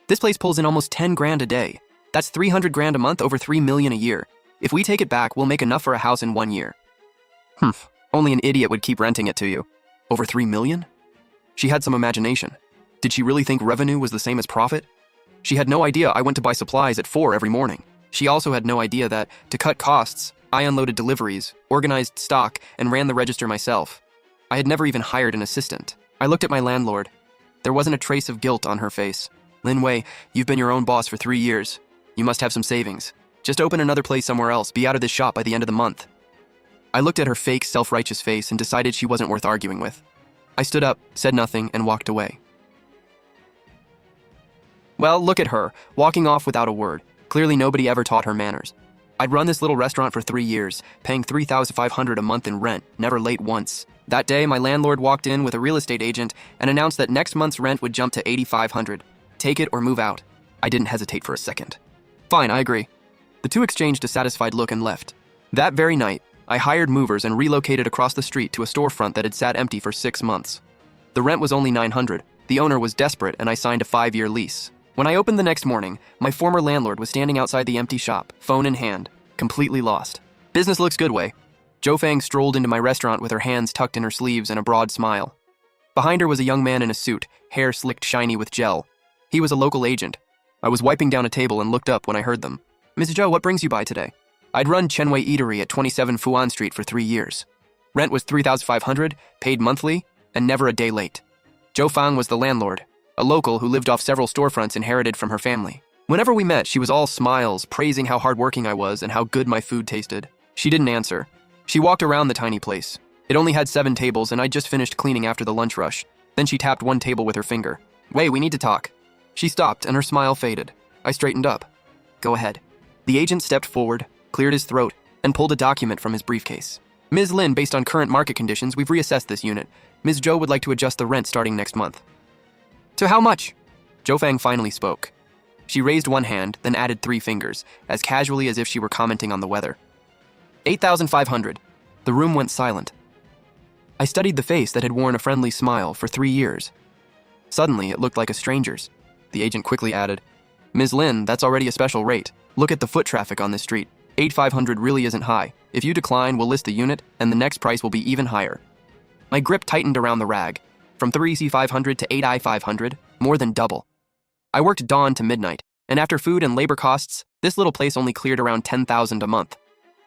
This place pulls in almost 10 grand a day. That's 300 grand a month, over 3 million a year. If we take it back, we'll make enough for a house in 1 year. Only an idiot would keep renting it to you. Over 3 million? She had some imagination. Did she really think revenue was the same as profit? She had no idea I went to buy supplies at 4 every morning. She also had no idea that, to cut costs, I unloaded deliveries, organized stock, and ran the register myself. I had never even hired an assistant. I looked at my landlord. There wasn't a trace of guilt on her face. Lin Wei, you've been your own boss for 3 years. You must have some savings. Just open another place somewhere else. Be out of this shop by the end of the month. I looked at her fake, self-righteous face and decided she wasn't worth arguing with. I stood up, said nothing, and walked away. Well, look at her, walking off without a word. Clearly nobody ever taught her manners. I'd run this little restaurant for 3 years, paying $3,500 a month in rent, never late once. That day, my landlord walked in with a real estate agent and announced that next month's rent would jump to $8,500. Take it or move out. I didn't hesitate for a second. Fine, I agree. The two exchanged a satisfied look and left. That very night, I hired movers and relocated across the street to a storefront that had sat empty for 6 months. The rent was only $900. The owner was desperate and I signed a 5-year lease. When I opened the next morning, my former landlord was standing outside the empty shop, phone in hand, completely lost. Business looks good, Wei. Zhou Fang strolled into my restaurant with her hands tucked in her sleeves and a broad smile. Behind her was a young man in a suit, hair slicked shiny with gel. He was a local agent. I was wiping down a table and looked up when I heard them. Ms. Zhou, what brings you by today? I'd run Chenwei Eatery at 27 Fuan Street for 3 years. Rent was $3,500, paid monthly, and never a day late. Zhou Fang was the landlord, a local who lived off several storefronts inherited from her family. Whenever we met, she was all smiles, praising how hardworking I was and how good my food tasted. She didn't answer. She walked around the tiny place. It only had 7 tables and I'd just finished cleaning after the lunch rush. Then she tapped one table with her finger. Wei, we need to talk. She stopped and her smile faded. I straightened up. Go ahead. The agent stepped forward, cleared his throat, and pulled a document from his briefcase. Ms. Lin, based on current market conditions, we've reassessed this unit. Ms. Zhou would like to adjust the rent starting next month. To how much? Zhou Fang finally spoke. She raised one hand, then added 3 fingers, as casually as if she were commenting on the weather. 8,500. The room went silent. I studied the face that had worn a friendly smile for 3 years. Suddenly, it looked like a stranger's. The agent quickly added, Ms. Lin, that's already a special rate. Look at the foot traffic on this street. 8,500 really isn't high. If you decline, we'll list the unit, and the next price will be even higher. My grip tightened around the rag. From 3C500 to 8I500, more than double. I worked dawn to midnight, and after food and labor costs, this little place only cleared around 10,000 a month.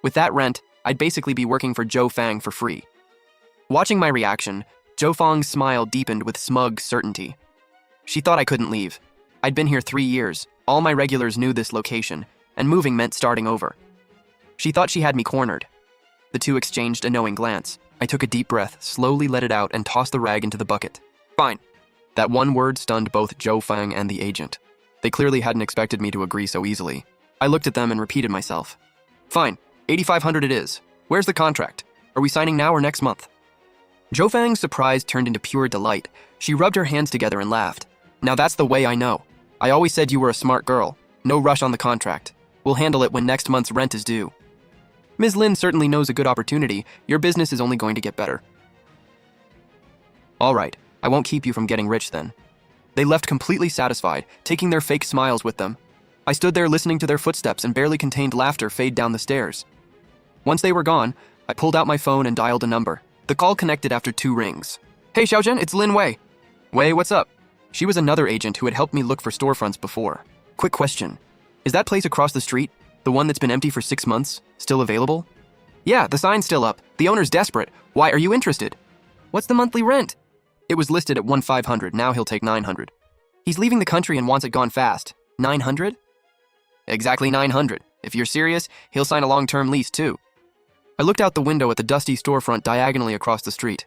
With that rent, I'd basically be working for Zhou Fang for free. Watching my reaction, Zhou Fang's smile deepened with smug certainty. She thought I couldn't leave. I'd been here 3 years, all my regulars knew this location, and moving meant starting over. She thought she had me cornered. The two exchanged a knowing glance. I took a deep breath, slowly let it out, and tossed the rag into the bucket. Fine. That one word stunned both Zhou Fang and the agent. They clearly hadn't expected me to agree so easily. I looked at them and repeated myself. Fine, 8,500 it is. Where's the contract? Are we signing now or next month? Zhou Fang's surprise turned into pure delight. She rubbed her hands together and laughed. Now that's the way I know. I always said you were a smart girl. No rush on the contract. We'll handle it when next month's rent is due. Ms. Lin certainly knows a good opportunity. Your business is only going to get better. All right, I won't keep you from getting rich then. They left completely satisfied, taking their fake smiles with them. I stood there listening to their footsteps and barely contained laughter fade down the stairs. Once they were gone, I pulled out my phone and dialed a number. The call connected after 2 rings. Hey Xiaozhen, it's Lin Wei. Wei, what's up? She was another agent who had helped me look for storefronts before. Quick question. Is that place across the street, the one that's been empty for 6 months, still available? Yeah, the sign's still up. The owner's desperate. Why, are you interested? What's the monthly rent? It was listed at 1,500, now he'll take 900. He's leaving the country and wants it gone fast. 900? Exactly 900. If you're serious, he'll sign a long-term lease too. I looked out the window at the dusty storefront diagonally across the street.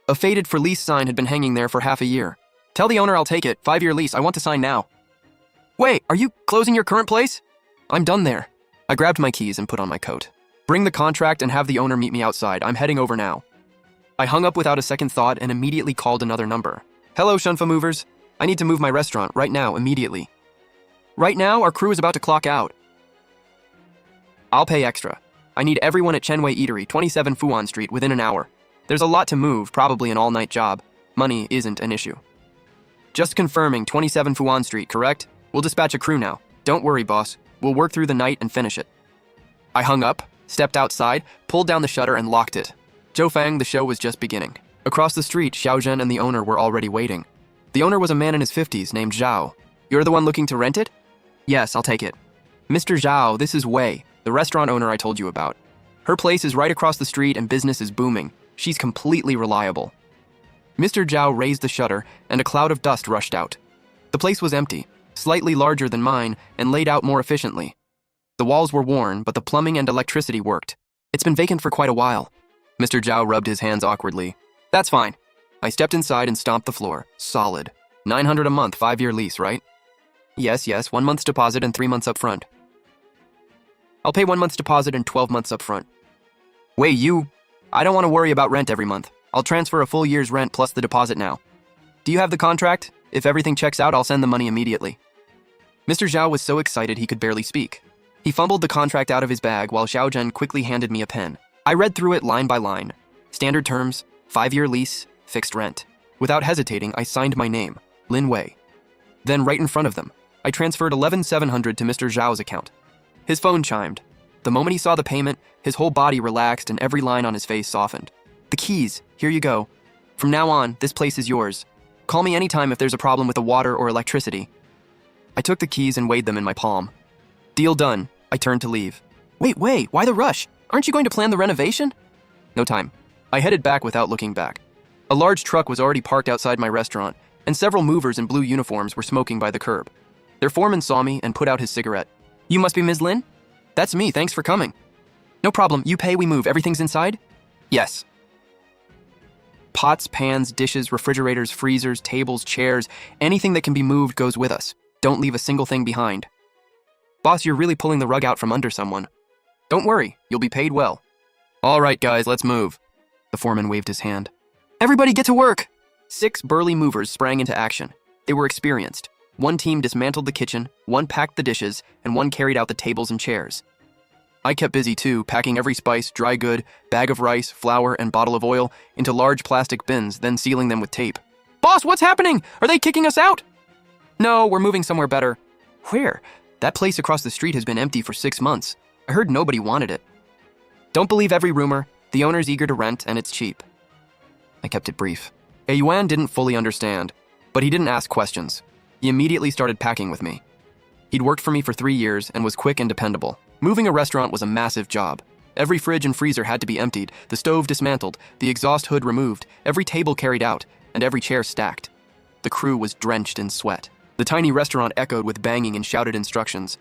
A faded for lease sign had been hanging there for half a year. Tell the owner I'll take it. 5-year lease, I want to sign now. Wait, are you closing your current place? I'm done there. I grabbed my keys and put on my coat. Bring the contract and have the owner meet me outside. I'm heading over now. I hung up without a second thought and immediately called another number. Hello, Shunfa Movers. I need to move my restaurant right now, immediately. Right now, our crew is about to clock out. I'll pay extra. I need everyone at Chenwei Eatery, 27 Fuan Street, within an hour. There's a lot to move, probably an all-night job. Money isn't an issue. Just confirming, 27 Fuan Street, correct? We'll dispatch a crew now. Don't worry, boss. We'll work through the night and finish it. I hung up, stepped outside, pulled down the shutter and locked it. Zhou Fang, the show was just beginning. Across the street, Xiao Zhen and the owner were already waiting. The owner was a man in his 50s named Zhao. You're the one looking to rent it? Yes, I'll take it. Mr. Zhao, this is Wei, the restaurant owner I told you about. Her place is right across the street and business is booming. She's completely reliable. Mr. Zhao raised the shutter and a cloud of dust rushed out. The place was empty, slightly larger than mine and laid out more efficiently. The walls were worn, but the plumbing and electricity worked. It's been vacant for quite a while. Mr. Zhao rubbed his hands awkwardly. That's fine. I stepped inside and stomped the floor. Solid. 900 a month, 5-year lease, right? Yes, 1 month's deposit and 3 months up front. I'll pay 1 month's deposit and 12 months up front. Wait, I don't want to worry about rent every month. I'll transfer a full year's rent plus the deposit now. Do you have the contract? If everything checks out, I'll send the money immediately. Mr. Zhao was so excited he could barely speak. He fumbled the contract out of his bag while Xiao Zhen quickly handed me a pen. I read through it line by line. Standard terms, 5-year lease, fixed rent. Without hesitating, I signed my name, Lin Wei. Then right in front of them, I transferred 11,700 to Mr. Zhao's account. His phone chimed. The moment he saw the payment, his whole body relaxed and every line on his face softened. The keys, here you go. From now on, this place is yours. Call me anytime if there's a problem with the water or electricity. I took the keys and weighed them in my palm. Deal done. I turned to leave. Wait, why the rush? Aren't you going to plan the renovation? No time. I headed back without looking back. A large truck was already parked outside my restaurant, and several movers in blue uniforms were smoking by the curb. Their foreman saw me and put out his cigarette. You must be Ms. Lin? That's me, thanks for coming. No problem, you pay, we move, everything's inside? Yes. Pots, pans, dishes, refrigerators, freezers, tables, chairs, anything that can be moved goes with us. Don't leave a single thing behind. Boss, you're really pulling the rug out from under someone. Don't worry, you'll be paid well. All right, guys, let's move. The foreman waved his hand. Everybody get to work! 6 burly movers sprang into action. They were experienced. One team dismantled the kitchen, one packed the dishes, and one carried out the tables and chairs. I kept busy too, packing every spice, dry good, bag of rice, flour, and bottle of oil into large plastic bins, then sealing them with tape. Boss, what's happening? Are they kicking us out? No, we're moving somewhere better. Where? That place across the street has been empty for 6 months. I heard nobody wanted it. Don't believe every rumor. The owner's eager to rent, and it's cheap. I kept it brief. Yuan didn't fully understand, but he didn't ask questions. He immediately started packing with me. He'd worked for me for 3 years and was quick and dependable. Moving a restaurant was a massive job. Every fridge and freezer had to be emptied, the stove dismantled, the exhaust hood removed, every table carried out, and every chair stacked. The crew was drenched in sweat. The tiny restaurant echoed with banging and shouted instructions.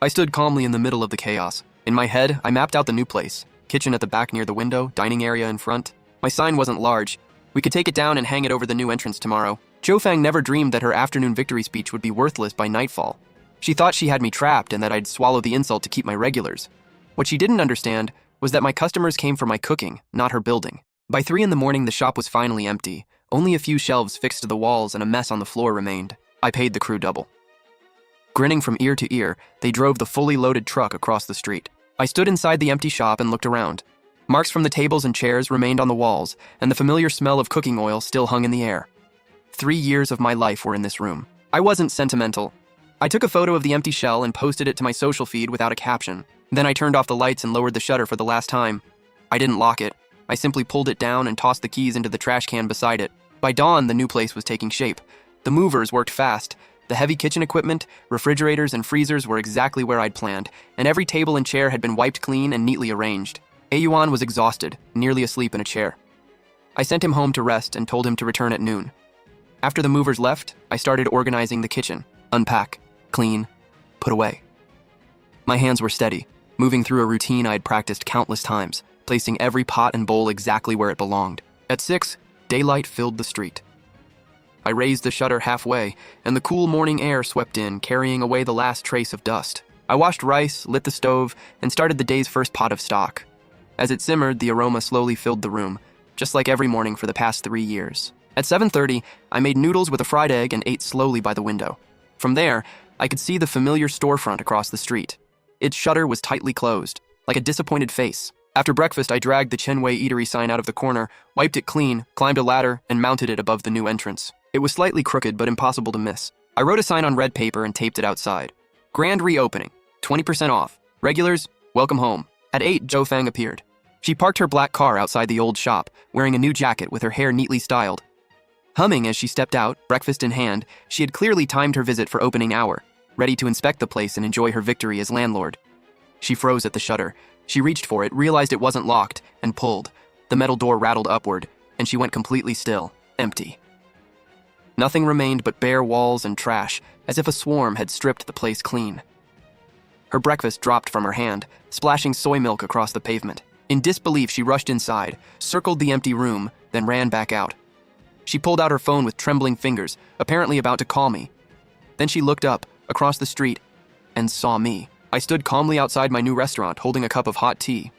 I stood calmly in the middle of the chaos. In my head, I mapped out the new place. Kitchen at the back near the window, dining area in front. My sign wasn't large. We could take it down and hang it over the new entrance tomorrow. Zhou Fang never dreamed that her afternoon victory speech would be worthless by nightfall. She thought she had me trapped and that I'd swallow the insult to keep my regulars. What she didn't understand was that my customers came for my cooking, not her building. By 3 in the morning, the shop was finally empty. Only a few shelves fixed to the walls and a mess on the floor remained. I paid the crew double. Grinning from ear to ear, they drove the fully loaded truck across the street. I stood inside the empty shop and looked around. Marks from the tables and chairs remained on the walls, and the familiar smell of cooking oil still hung in the air. 3 years of my life were in this room. I wasn't sentimental. I took a photo of the empty shell and posted it to my social feed without a caption. Then I turned off the lights and lowered the shutter for the last time. I didn't lock it. I simply pulled it down and tossed the keys into the trash can beside it. By dawn, the new place was taking shape. The movers worked fast. The heavy kitchen equipment, refrigerators, and freezers were exactly where I'd planned, and every table and chair had been wiped clean and neatly arranged. Yuan was exhausted, nearly asleep in a chair. I sent him home to rest and told him to return at noon. After the movers left, I started organizing the kitchen. Unpack, clean, put away. My hands were steady, moving through a routine I'd practiced countless times, placing every pot and bowl exactly where it belonged. At 6, daylight filled the street. I raised the shutter halfway, and the cool morning air swept in, carrying away the last trace of dust. I washed rice, lit the stove, and started the day's first pot of stock. As it simmered, the aroma slowly filled the room, just like every morning for the past 3 years. At 7:30, I made noodles with a fried egg and ate slowly by the window. From there, I could see the familiar storefront across the street. Its shutter was tightly closed, like a disappointed face. After breakfast, I dragged the Chenwei Eatery sign out of the corner, wiped it clean, climbed a ladder, and mounted it above the new entrance. It was slightly crooked but impossible to miss. I wrote a sign on red paper and taped it outside. Grand reopening, 20% off. Regulars, welcome home. At 8, Zhou Fang appeared. She parked her black car outside the old shop, wearing a new jacket with her hair neatly styled. Humming as she stepped out, breakfast in hand, she had clearly timed her visit for opening hour, ready to inspect the place and enjoy her victory as landlord. She froze at the shutter. She reached for it, realized it wasn't locked, and pulled. The metal door rattled upward, and she went completely still, empty. Nothing remained but bare walls and trash, as if a swarm had stripped the place clean. Her breakfast dropped from her hand, splashing soy milk across the pavement. In disbelief, she rushed inside, circled the empty room, then ran back out. She pulled out her phone with trembling fingers, apparently about to call me. Then she looked up, across the street, and saw me. I stood calmly outside my new restaurant, holding a cup of hot tea.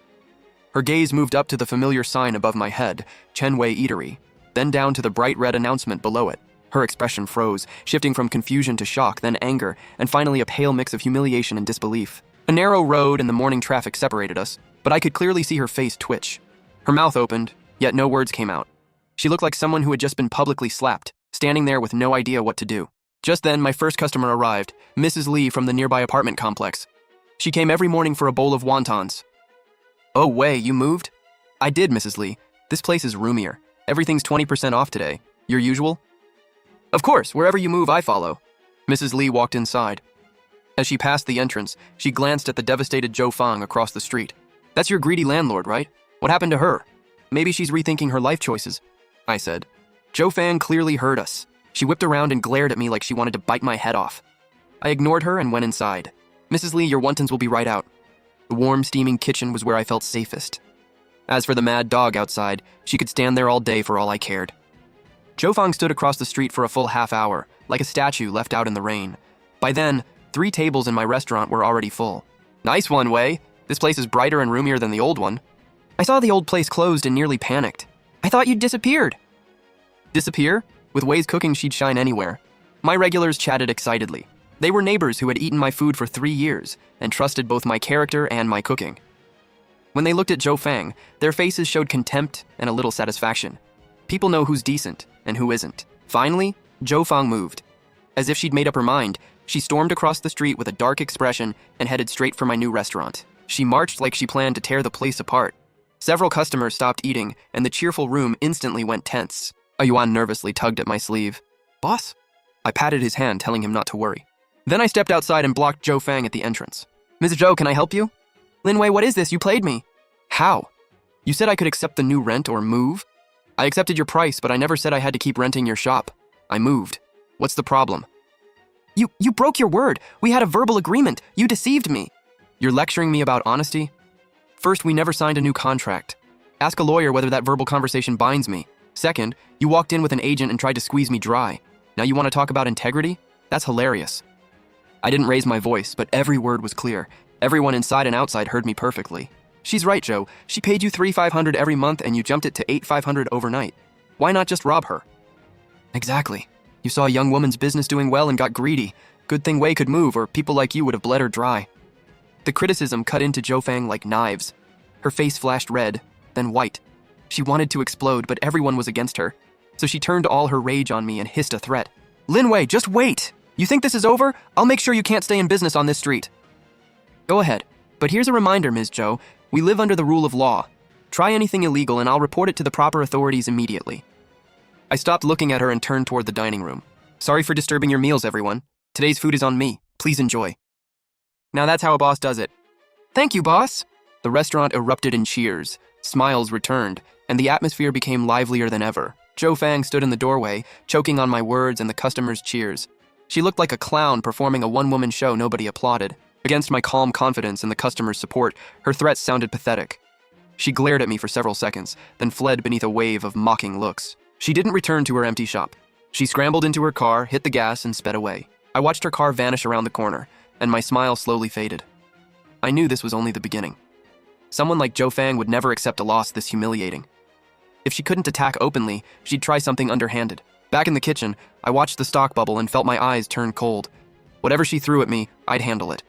Her gaze moved up to the familiar sign above my head, Chenwei Eatery, then down to the bright red announcement below it. Her expression froze, shifting from confusion to shock, then anger, and finally a pale mix of humiliation and disbelief. A narrow road and the morning traffic separated us, but I could clearly see her face twitch. Her mouth opened, yet no words came out. She looked like someone who had just been publicly slapped, standing there with no idea what to do. Just then, my first customer arrived, Mrs. Lee from the nearby apartment complex. She came every morning for a bowl of wontons. "Oh, Wei, you moved?" "I did, Mrs. Lee. This place is roomier. Everything's 20% off today. Your usual?" "Of course, wherever you move, I follow." Mrs. Lee walked inside. As she passed the entrance, she glanced at the devastated Zhou Fang across the street. "That's your greedy landlord, right? What happened to her? Maybe she's rethinking her life choices," I said. Zhou Fang clearly heard us. She whipped around and glared at me like she wanted to bite my head off. I ignored her and went inside. "Mrs. Lee, your wontons will be right out." The warm, steaming kitchen was where I felt safest. As for the mad dog outside, she could stand there all day for all I cared. Zhou Fang stood across the street for a full half hour, like a statue left out in the rain. By then, 3 tables in my restaurant were already full. "Nice one, Wei. This place is brighter and roomier than the old one." "I saw the old place closed and nearly panicked. I thought you'd disappeared." "Disappear? With Wei's cooking, she'd shine anywhere." My regulars chatted excitedly. They were neighbors who had eaten my food for 3 years and trusted both my character and my cooking. When they looked at Zhou Fang, their faces showed contempt and a little satisfaction. People know who's decent and who isn't. Finally, Zhou Fang moved. As if she'd made up her mind, she stormed across the street with a dark expression and headed straight for my new restaurant. She marched like she planned to tear the place apart. Several customers stopped eating, and the cheerful room instantly went tense. Yuan nervously tugged at my sleeve. "Boss?" I patted his hand, telling him not to worry. Then I stepped outside and blocked Zhou Fang at the entrance. "Ms. Zhou, can I help you?" "Lin Wei, what is this? You played me." "How? You said I could accept the new rent or move?" "I accepted your price, but I never said I had to keep renting your shop. I moved. What's the problem?" You broke your word. We had a verbal agreement. You deceived me." "You're lecturing me about honesty? First, we never signed a new contract. Ask a lawyer whether that verbal conversation binds me. Second, you walked in with an agent and tried to squeeze me dry. Now you want to talk about integrity? That's hilarious." I didn't raise my voice, but every word was clear. Everyone inside and outside heard me perfectly. "She's right, Joe. She paid you $3,500 every month and you jumped it to $8,500 overnight. Why not just rob her?" "Exactly. You saw a young woman's business doing well and got greedy. Good thing Wei could move, or people like you would have bled her dry." The criticism cut into Zhou Fang like knives. Her face flashed red, then white. She wanted to explode, but everyone was against her. So she turned all her rage on me and hissed a threat. "Lin Wei, just wait! You think this is over? I'll make sure you can't stay in business on this street." "Go ahead. But here's a reminder, Ms. Zhou. We live under the rule of law. Try anything illegal and I'll report it to the proper authorities immediately." I stopped looking at her and turned toward the dining room. "Sorry for disturbing your meals, everyone. Today's food is on me. Please enjoy." Now that's how a boss does it. "Thank you, boss." The restaurant erupted in cheers. Smiles returned, and the atmosphere became livelier than ever. Zhou Fang stood in the doorway, choking on my words and the customers' cheers. She looked like a clown performing a one-woman show nobody applauded. Against my calm confidence and the customers' support, her threats sounded pathetic. She glared at me for several seconds, then fled beneath a wave of mocking looks. She didn't return to her empty shop. She scrambled into her car, hit the gas, and sped away. I watched her car vanish around the corner, and my smile slowly faded. I knew this was only the beginning. Someone like Zhou Fang would never accept a loss this humiliating. If she couldn't attack openly, she'd try something underhanded. Back in the kitchen, I watched the stock bubble and felt my eyes turn cold. Whatever she threw at me, I'd handle it.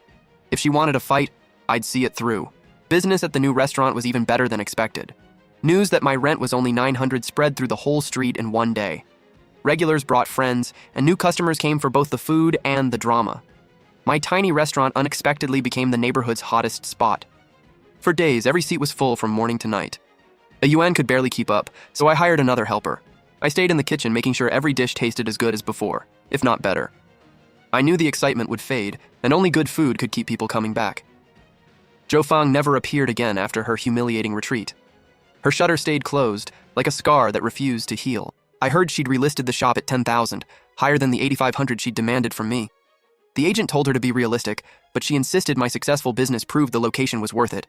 If she wanted a fight, I'd see it through. Business at the new restaurant was even better than expected. News that my rent was only $900 spread through the whole street in one day. Regulars brought friends, and new customers came for both the food and the drama. My tiny restaurant unexpectedly became the neighborhood's hottest spot. For days, every seat was full from morning to night. A yuan could barely keep up, so I hired another helper. I stayed in the kitchen making sure every dish tasted as good as before, if not better. I knew the excitement would fade, and only good food could keep people coming back. Zhou Fang never appeared again after her humiliating retreat. Her shutter stayed closed, like a scar that refused to heal. I heard she'd relisted the shop at 10,000, higher than the 8,500 she'd demanded from me. The agent told her to be realistic, but she insisted my successful business proved the location was worth it.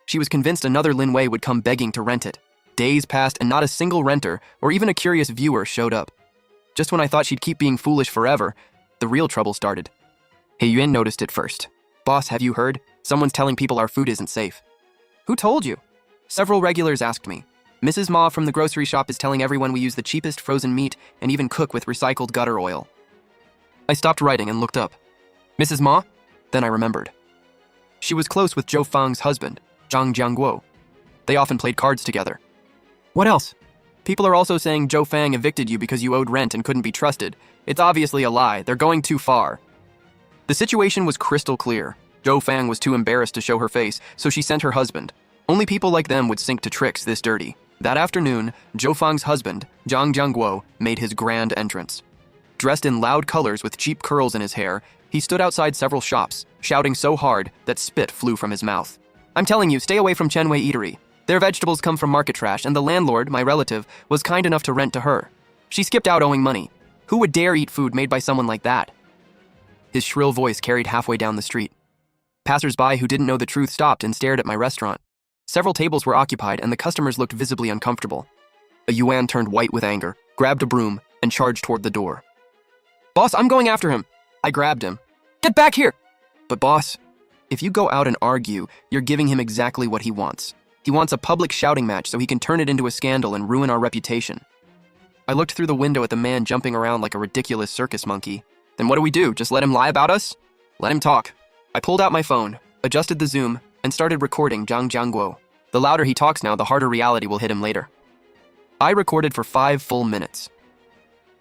She was convinced another Lin Wei would come begging to rent it. Days passed and not a single renter or even a curious viewer showed up. Just when I thought she'd keep being foolish forever, the real trouble started. He Yuan noticed it first. "Boss, have you heard? Someone's telling people our food isn't safe." "Who told you?" Several regulars asked me. "Mrs. Ma from the grocery shop is telling everyone we use the cheapest frozen meat and even cook with recycled gutter oil." I stopped writing and looked up. "Mrs. Ma?" Then I remembered. She was close with Zhou Fang's husband, Zhang Jiangguo. They often played cards together. "What else?" "People are also saying Zhou Fang evicted you because you owed rent and couldn't be trusted. It's obviously a lie. They're going too far." The situation was crystal clear. Zhou Fang was too embarrassed to show her face, so she sent her husband. Only people like them would sink to tricks this dirty. That afternoon, Zhou Fang's husband, Zhang Jiangguo, made his grand entrance. Dressed in loud colors with cheap curls in his hair, he stood outside several shops, shouting so hard that spit flew from his mouth. "I'm telling you, stay away from Chenwei Eatery. Their vegetables come from market trash, and the landlord, my relative, was kind enough to rent to her. She skipped out owing money. Who would dare eat food made by someone like that?" His shrill voice carried halfway down the street. Passers-by who didn't know the truth stopped and stared at my restaurant. Several tables were occupied, and the customers looked visibly uncomfortable. A yuan turned white with anger, grabbed a broom, and charged toward the door. "Boss, I'm going after him." I grabbed him. "Get back here!" "But boss, if you go out and argue, you're giving him exactly what he wants. He wants a public shouting match so he can turn it into a scandal and ruin our reputation." I looked through the window at the man jumping around like a ridiculous circus monkey. "Then what do? Just let him lie about us?" "Let him talk." I pulled out my phone, adjusted the zoom, and started recording Zhang Jiangguo. The louder he talks now, the harder reality will hit him later. I recorded for 5 full minutes.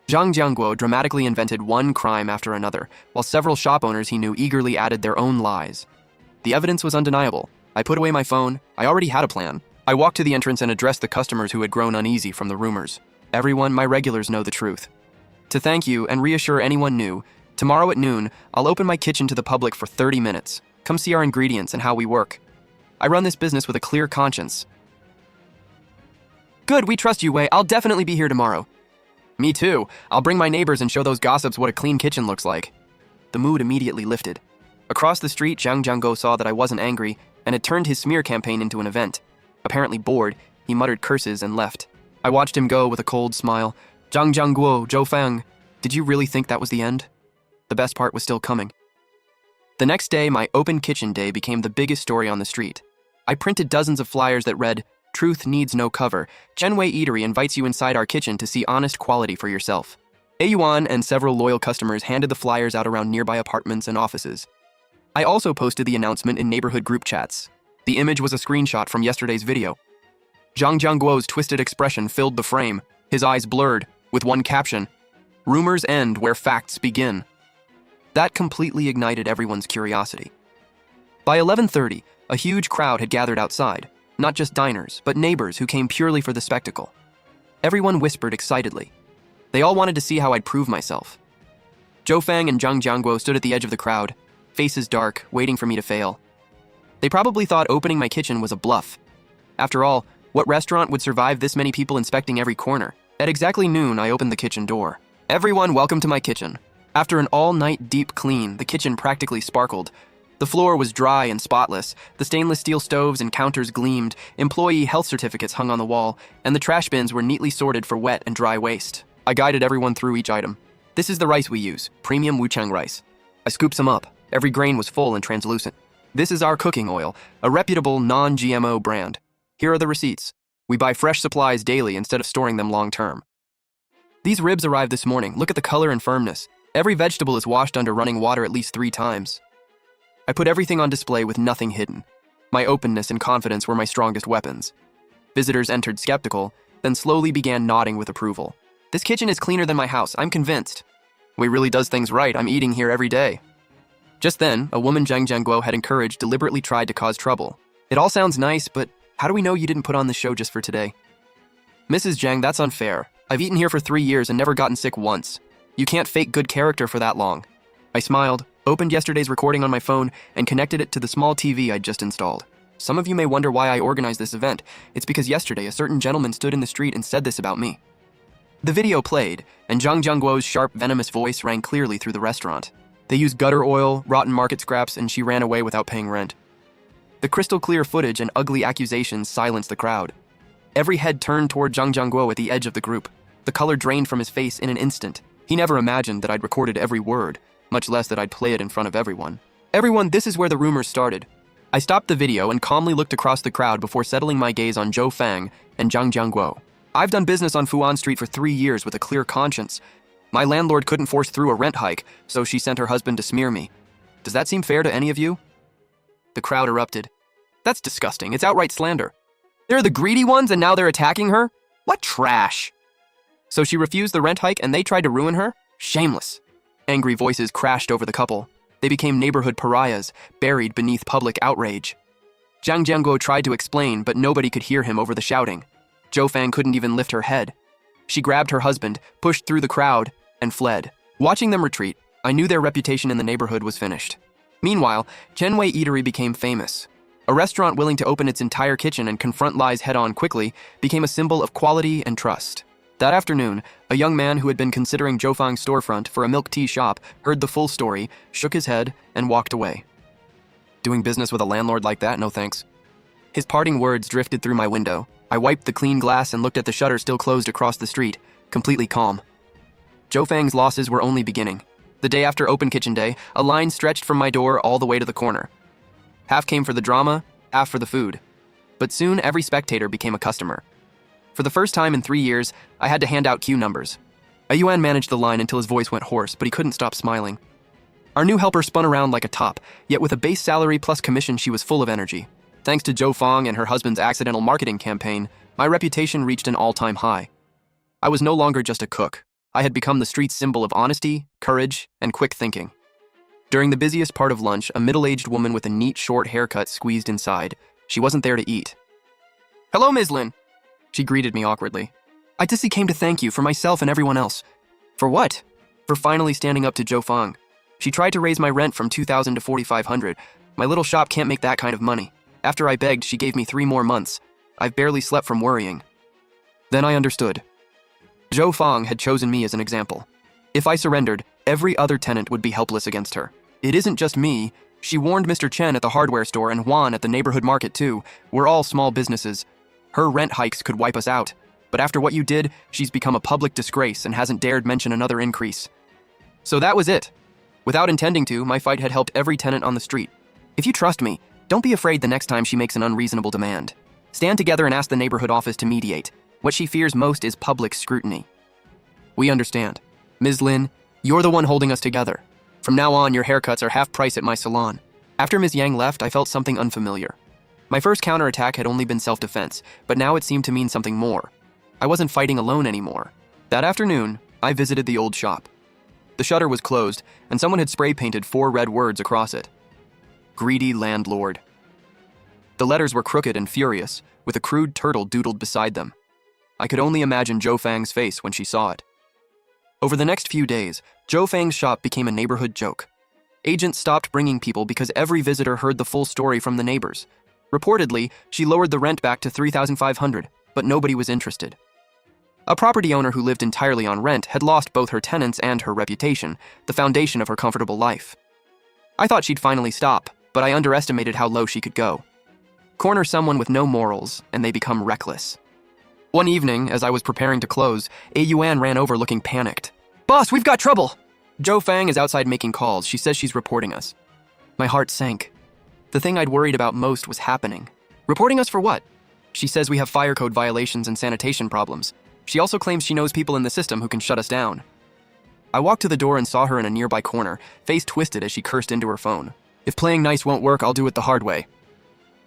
Zhang Jiangguo dramatically invented one crime after another, while several shop owners he knew eagerly added their own lies. The evidence was undeniable. I put away my phone. I already had a plan. I walked to the entrance and addressed the customers who had grown uneasy from the rumors. "Everyone, my regulars know the truth. To thank you and reassure anyone new, tomorrow at noon, I'll open my kitchen to the public for 30 minutes. Come see our ingredients and how we work. I run this business with a clear conscience." "Good, we trust you, Wei. I'll definitely be here tomorrow." "Me too. I'll bring my neighbors and show those gossips what a clean kitchen looks like." The mood immediately lifted. Across the street, Zhang Jiangguo saw that I wasn't angry and had turned his smear campaign into an event. Apparently bored, he muttered curses and left. I watched him go with a cold smile. "Zhang Jiangguo, Zhou Fang, did you really think that was the end?" The best part was still coming. The next day, my open kitchen day became the biggest story on the street. I printed dozens of flyers that read, "Truth needs no cover. Chenwei Eatery invites you inside our kitchen to see honest quality for yourself." A Yuan and several loyal customers handed the flyers out around nearby apartments and offices. I also posted the announcement in neighborhood group chats. The image was a screenshot from yesterday's video. Zhang Jiangguo's twisted expression filled the frame, his eyes blurred, with one caption, "Rumors end where facts begin." That completely ignited everyone's curiosity. By 11:30, a huge crowd had gathered outside, not just diners, but neighbors who came purely for the spectacle. Everyone whispered excitedly. They all wanted to see how I'd prove myself. Zhou Fang and Zhang Jiangguo stood at the edge of the crowd, faces dark, waiting for me to fail. They probably thought opening my kitchen was a bluff. After all, what restaurant would survive this many people inspecting every corner? At exactly noon, I opened the kitchen door. "Everyone, welcome to my kitchen." After an all-night deep clean, the kitchen practically sparkled. The floor was dry and spotless, the stainless steel stoves and counters gleamed, employee health certificates hung on the wall, and the trash bins were neatly sorted for wet and dry waste. I guided everyone through each item. "This is the rice we use, premium Wuchang rice." I scooped some up. Every grain was full and translucent. "This is our cooking oil, a reputable non-GMO brand. Here are the receipts. We buy fresh supplies daily instead of storing them long-term." "These ribs arrived this morning. Look at the color and firmness. Every vegetable is washed under running water at least 3 times. I put everything on display with nothing hidden. My openness and confidence were my strongest weapons. Visitors entered skeptical, then slowly began nodding with approval. This kitchen is cleaner than my house, I'm convinced. We really does things right, I'm eating here every day. Just then, a woman Zhang Jianguo had encouraged deliberately tried to cause trouble. It all sounds nice, but how do we know you didn't put on this show just for today? Mrs. Zhang, that's unfair. I've eaten here for 3 years and never gotten sick once. You can't fake good character for that long. I smiled, opened yesterday's recording on my phone, and connected it to the small TV I'd just installed. Some of you may wonder why I organized this event. It's because yesterday a certain gentleman stood in the street and said this about me. The video played, and Zhang Jianguo's sharp, venomous voice rang clearly through the restaurant. They used gutter oil, rotten market scraps, and she ran away without paying rent. The crystal-clear footage and ugly accusations silenced the crowd. Every head turned toward Zhang Jianguo at the edge of the group. The color drained from his face in an instant. He never imagined that I'd recorded every word, much less that I'd play it in front of everyone. Everyone, this is where the rumors started. I stopped the video and calmly looked across the crowd before settling my gaze on Zhou Fang and Zhang Jianguo. I've done business on Fuan Street for 3 years with a clear conscience. My landlord couldn't force through a rent hike, so she sent her husband to smear me. Does that seem fair to any of you? The crowd erupted. That's disgusting. It's outright slander. They're the greedy ones and now they're attacking her? What trash! So she refused the rent hike and they tried to ruin her? Shameless. Angry voices crashed over the couple. They became neighborhood pariahs, buried beneath public outrage. Zhang Jianguo tried to explain, but nobody could hear him over the shouting. Zhou Fang couldn't even lift her head. She grabbed her husband, pushed through the crowd, and fled. Watching them retreat, I knew their reputation in the neighborhood was finished. Meanwhile, Chenwei Eatery became famous. A restaurant willing to open its entire kitchen and confront lies head-on quickly became a symbol of quality and trust. That afternoon, a young man who had been considering Zhou Fang's storefront for a milk tea shop heard the full story, shook his head, and walked away. Doing business with a landlord like that? No thanks. His parting words drifted through my window. I wiped the clean glass and looked at the shutter still closed across the street, completely calm. Zhou Fang's losses were only beginning. The day after Open Kitchen Day, a line stretched from my door all the way to the corner. Half came for the drama, half for the food. But soon, every spectator became a customer. For the first time in 3 years, I had to hand out queue numbers. A Yuan managed the line until his voice went hoarse, but he couldn't stop smiling. Our new helper spun around like a top, yet with a base salary plus commission, she was full of energy. Thanks to Zhou Fang and her husband's accidental marketing campaign, my reputation reached an all-time high. I was no longer just a cook. I had become the street's symbol of honesty, courage, and quick thinking. During the busiest part of lunch, a middle-aged woman with a neat, short haircut squeezed inside. She wasn't there to eat. "Hello, Ms. Lin." She greeted me awkwardly. "I just came to thank you for myself and everyone else." "For what?" "For finally standing up to Zhou Fang. She tried to raise my rent from $2,000 to $4,500. My little shop can't make that kind of money. After I begged, she gave me 3 more months. I've barely slept from worrying." Then I understood. Zhou Fang had chosen me as an example. If I surrendered, every other tenant would be helpless against her. It isn't just me. She warned Mr. Chen at the hardware store and Juan at the neighborhood market too. We're all small businesses. Her rent hikes could wipe us out. But after what you did, she's become a public disgrace and hasn't dared mention another increase. So that was it. Without intending to, my fight had helped every tenant on the street. If you trust me, don't be afraid the next time she makes an unreasonable demand. Stand together and ask the neighborhood office to mediate. What she fears most is public scrutiny. We understand. Ms. Lin, you're the one holding us together. From now on, your haircuts are half price at my salon. After Ms. Yang left, I felt something unfamiliar. My first counterattack had only been self-defense, but now it seemed to mean something more. I wasn't fighting alone anymore. That afternoon, I visited the old shop. The shutter was closed, and someone had spray-painted 4 red words across it. Greedy landlord. The letters were crooked and furious, with a crude turtle doodled beside them. I could only imagine Zhou Fang's face when she saw it. Over the next few days, Zhou Fang's shop became a neighborhood joke. Agents stopped bringing people because every visitor heard the full story from the neighbors. Reportedly, she lowered the rent back to $3,500, but nobody was interested. A property owner who lived entirely on rent had lost both her tenants and her reputation, the foundation of her comfortable life. I thought she'd finally stop, but I underestimated how low she could go. Corner someone with no morals, and they become reckless. One evening, as I was preparing to close, a Yuan ran over looking panicked. "Boss, we've got trouble!" Zhou Fang is outside making calls. She says she's reporting us. My heart sank. The thing I'd worried about most was happening. Reporting us for what? She says we have fire code violations and sanitation problems. She also claims she knows people in the system who can shut us down. I walked to the door and saw her in a nearby corner, face twisted as she cursed into her phone. If playing nice won't work, I'll do it the hard way.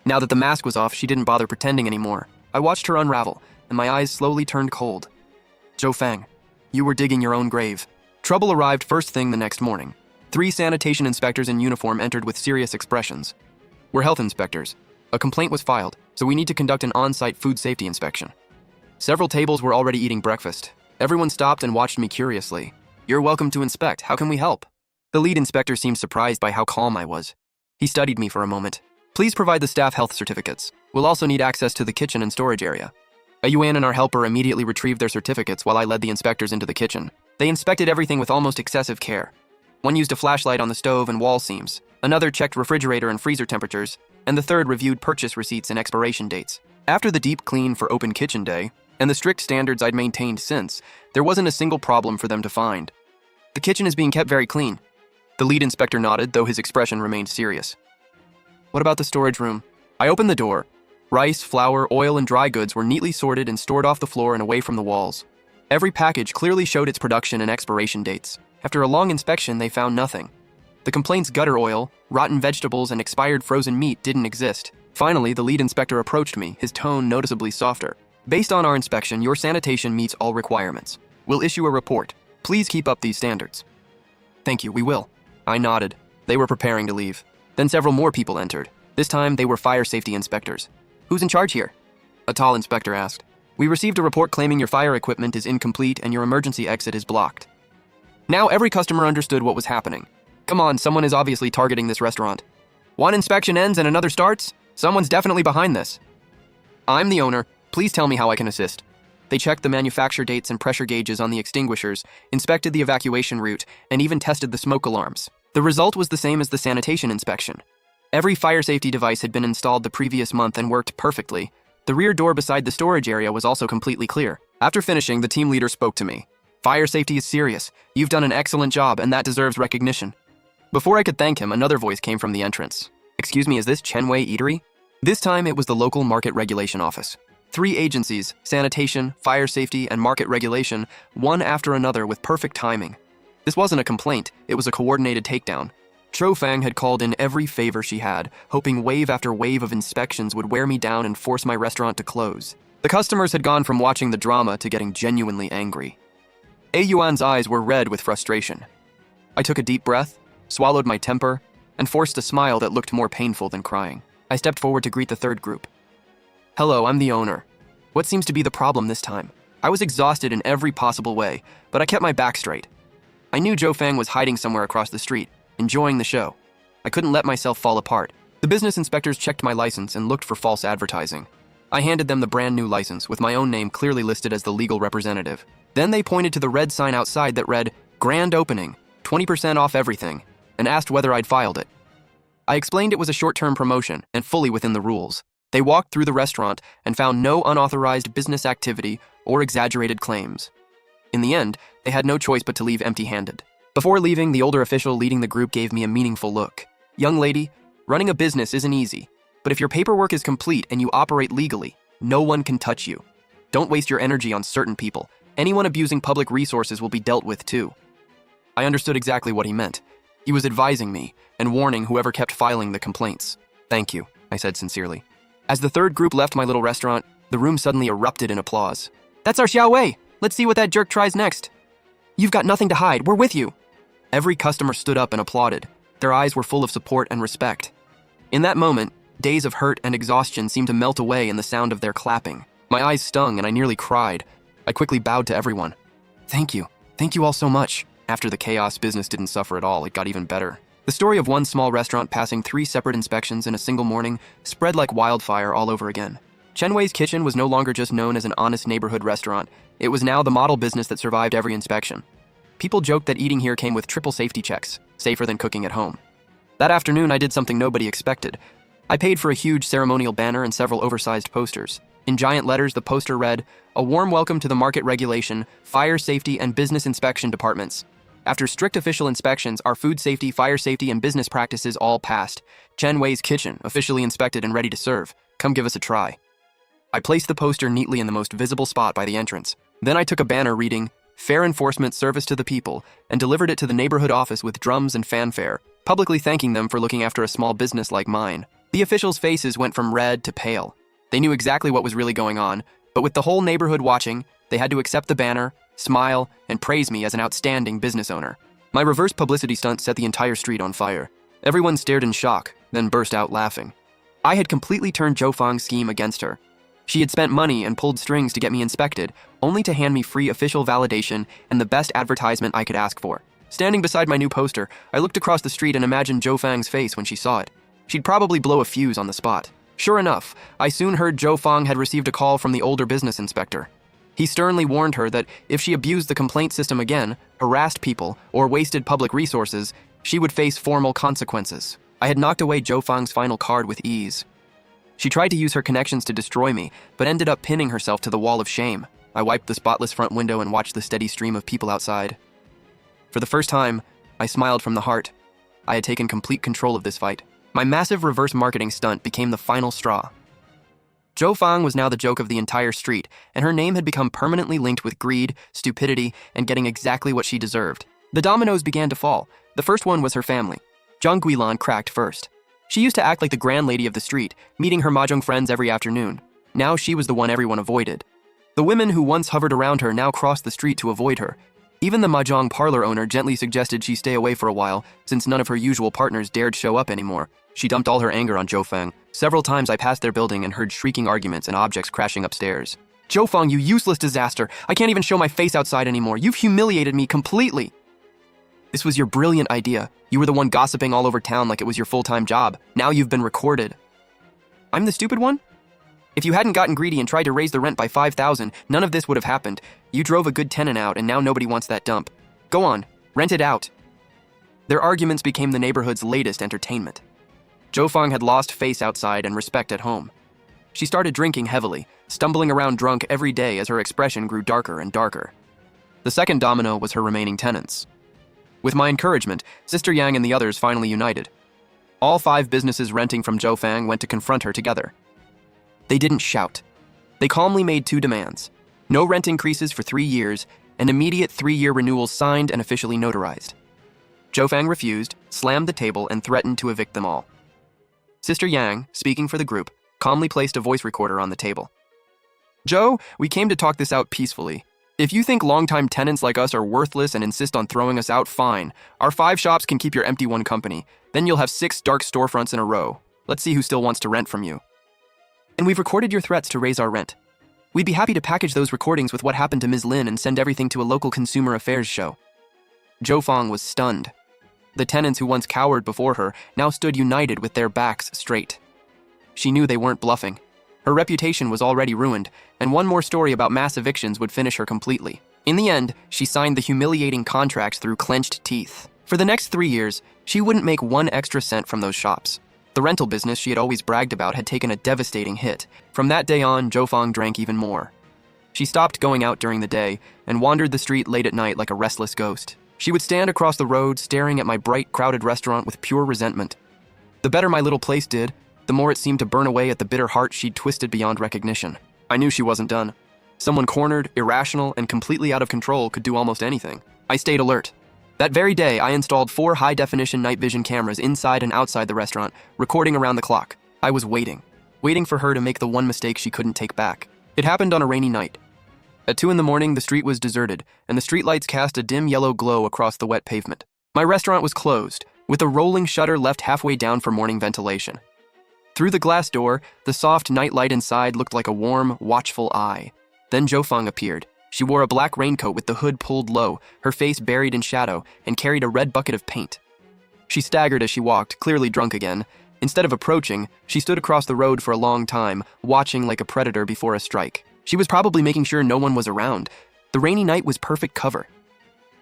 Now that the mask was off, she didn't bother pretending anymore. I watched her unravel, and my eyes slowly turned cold. Zhou Fang, You were digging your own grave. Trouble arrived first thing the next morning. 3 sanitation inspectors in uniform entered with serious expressions. We're health inspectors. A complaint was filed, so we need to conduct an on-site food safety inspection. Several tables were already eating breakfast. Everyone stopped and watched me curiously. You're welcome to inspect. How can we help? The lead inspector seemed surprised by how calm I was. He studied me for a moment. Please provide the staff health certificates. We'll also need access to the kitchen and storage area. A Yuan and our helper immediately retrieved their certificates while I led the inspectors into the kitchen. They inspected everything with almost excessive care. One used a flashlight on the stove and wall seams. Another checked refrigerator and freezer temperatures, and the third reviewed purchase receipts and expiration dates. After the deep clean for open kitchen day, and the strict standards I'd maintained since, there wasn't a single problem for them to find. The kitchen is being kept very clean. The lead inspector nodded, though his expression remained serious. What about the storage room? I opened the door. Rice, flour, oil, and dry goods were neatly sorted and stored off the floor and away from the walls. Every package clearly showed its production and expiration dates. After a long inspection, they found nothing. The complaint's gutter oil, rotten vegetables, and expired frozen meat didn't exist. Finally, the lead inspector approached me, his tone noticeably softer. Based on our inspection, your sanitation meets all requirements. We'll issue a report. Please keep up these standards. Thank you, we will. I nodded. They were preparing to leave. Then several more people entered. This time, they were fire safety inspectors. Who's in charge here? A tall inspector asked. We received a report claiming your fire equipment is incomplete and your emergency exit is blocked. Now every customer understood what was happening. Come on, someone is obviously targeting this restaurant. One inspection ends and another starts? Someone's definitely behind this. I'm the owner. Please tell me how I can assist. They checked the manufacture dates and pressure gauges on the extinguishers, inspected the evacuation route, and even tested the smoke alarms. The result was the same as the sanitation inspection. Every fire safety device had been installed the previous month and worked perfectly. The rear door beside the storage area was also completely clear. After finishing, the team leader spoke to me. Fire safety is serious. You've done an excellent job, and that deserves recognition. Before I could thank him, another voice came from the entrance. Excuse me, is this Chenwei Eatery? This time, it was the local market regulation office. 3 agencies, sanitation, fire safety, and market regulation, one after another with perfect timing. This wasn't a complaint, it was a coordinated takedown. Fang had called in every favor she had, hoping wave after wave of inspections would wear me down and force my restaurant to close. The customers had gone from watching the drama to getting genuinely angry. A Yuan's eyes were red with frustration. I took a deep breath, swallowed my temper, and forced a smile that looked more painful than crying. I stepped forward to greet the third group. Hello, I'm the owner. What seems to be the problem this time? I was exhausted in every possible way, but I kept my back straight. I knew Fang was hiding somewhere across the street, enjoying the show. I couldn't let myself fall apart. The business inspectors checked my license and looked for false advertising. I handed them the brand new license with my own name clearly listed as the legal representative. Then they pointed to the red sign outside that read, Grand Opening, 20% off everything, and asked whether I'd filed it. I explained it was a short-term promotion and fully within the rules. They walked through the restaurant and found no unauthorized business activity or exaggerated claims. In the end, they had no choice but to leave empty-handed. Before leaving, the older official leading the group gave me a meaningful look. Young lady, running a business isn't easy, but if your paperwork is complete and you operate legally, no one can touch you. Don't waste your energy on certain people. Anyone abusing public resources will be dealt with too. I understood exactly what he meant. He was advising me and warning whoever kept filing the complaints. Thank you, I said sincerely. As the third group left my little restaurant, the room suddenly erupted in applause. That's our Xiao Wei. Let's see what that jerk tries next. You've got nothing to hide. We're with you. Every customer stood up and applauded. Their eyes were full of support and respect. In that moment, days of hurt and exhaustion seemed to melt away in the sound of their clapping. My eyes stung and I nearly cried. I quickly bowed to everyone. Thank you. Thank you all so much. After the chaos, business didn't suffer at all. It got even better. The story of one small restaurant passing 3 separate inspections in a single morning spread like wildfire all over again. Chenwei's Kitchen was no longer just known as an honest neighborhood restaurant. It was now the model business that survived every inspection. People joked that eating here came with triple safety checks, safer than cooking at home. That afternoon, I did something nobody expected. I paid for a huge ceremonial banner and several oversized posters. In giant letters, the poster read, "A warm welcome to the market regulation, fire safety, and business inspection departments. After strict official inspections, our food safety, fire safety, and business practices all passed. Chenwei's Kitchen, officially inspected and ready to serve. Come give us a try." I placed the poster neatly in the most visible spot by the entrance. Then I took a banner reading, "Fair Enforcement Service to the People," and delivered it to the neighborhood office with drums and fanfare, publicly thanking them for looking after a small business like mine. The officials' faces went from red to pale. They knew exactly what was really going on, but with the whole neighborhood watching, they had to accept the banner, smile, and praise me as an outstanding business owner. My reverse publicity stunt set the entire street on fire. Everyone stared in shock, then burst out laughing. I had completely turned Zhou Fang's scheme against her. She had spent money and pulled strings to get me inspected, only to hand me free official validation and the best advertisement I could ask for. Standing beside my new poster, I looked across the street and imagined Zhou Fang's face when she saw it. She'd probably blow a fuse on the spot. Sure enough, I soon heard Zhou Fang had received a call from the older business inspector. He sternly warned her that if she abused the complaint system again, harassed people, or wasted public resources, she would face formal consequences. I had knocked away Zhou Fang's final card with ease. She tried to use her connections to destroy me, but ended up pinning herself to the wall of shame. I wiped the spotless front window and watched the steady stream of people outside. For the first time, I smiled from the heart. I had taken complete control of this fight. My massive reverse marketing stunt became the final straw. Zhou Fang was now the joke of the entire street, and her name had become permanently linked with greed, stupidity, and getting exactly what she deserved. The dominoes began to fall. The first one was her family. Zhang Guilan cracked first. She used to act like the grand lady of the street, meeting her mahjong friends every afternoon. Now she was the one everyone avoided. The women who once hovered around her now crossed the street to avoid her. Even the mahjong parlor owner gently suggested she stay away for a while, since none of her usual partners dared show up anymore. She dumped all her anger on Zhou Fang. Several times I passed their building and heard shrieking arguments and objects crashing upstairs. Zhou Fang, you useless disaster! I can't even show my face outside anymore. You've humiliated me completely! This was your brilliant idea. You were the one gossiping all over town like it was your full-time job. Now you've been recorded. I'm the stupid one? If you hadn't gotten greedy and tried to raise the rent by 5,000, none of this would have happened. You drove a good tenant out and now nobody wants that dump. Go on, rent it out. Their arguments became the neighborhood's latest entertainment. Zhou Fang had lost face outside and respect at home. She started drinking heavily, stumbling around drunk every day as her expression grew darker and darker. The second domino was her remaining tenants. With my encouragement, Sister Yang and the others finally united. All 5 businesses renting from Zhou Fang went to confront her together. They didn't shout. They calmly made 2 demands: no rent increases for 3 years, and immediate 3-year renewals signed and officially notarized. Zhou Fang refused, slammed the table, and threatened to evict them all. Sister Yang, speaking for the group, calmly placed a voice recorder on the table. Zhou, we came to talk this out peacefully. If you think longtime tenants like us are worthless and insist on throwing us out, fine. Our 5 shops can keep your empty one company. Then you'll have 6 dark storefronts in a row. Let's see who still wants to rent from you. And we've recorded your threats to raise our rent. We'd be happy to package those recordings with what happened to Ms. Lin and send everything to a local consumer affairs show. Zhou Fang was stunned. The tenants who once cowered before her now stood united with their backs straight. She knew they weren't bluffing. Her reputation was already ruined, and one more story about mass evictions would finish her completely. In the end, she signed the humiliating contracts through clenched teeth. For the next 3 years, she wouldn't make 1 extra cent from those shops. The rental business she had always bragged about had taken a devastating hit. From that day on, Zhou Fang drank even more. She stopped going out during the day and wandered the street late at night like a restless ghost. She would stand across the road staring at my bright, crowded restaurant with pure resentment. The better my little place did, the more it seemed to burn away at the bitter heart she'd twisted beyond recognition. I knew she wasn't done. Someone cornered, irrational, and completely out of control could do almost anything. I stayed alert. That very day, I installed 4 high-definition night vision cameras inside and outside the restaurant, recording around the clock. I was waiting for her to make the one mistake she couldn't take back. It happened on a rainy night. At 2 a.m, the street was deserted, and the streetlights cast a dim yellow glow across the wet pavement. My restaurant was closed, with a rolling shutter left halfway down for morning ventilation. Through the glass door, the soft night light inside looked like a warm, watchful eye. Then Zhou Fang appeared. She wore a black raincoat with the hood pulled low, her face buried in shadow, and carried a red bucket of paint. She staggered as she walked, clearly drunk again. Instead of approaching, she stood across the road for a long time, watching like a predator before a strike. She was probably making sure no one was around. The rainy night was perfect cover.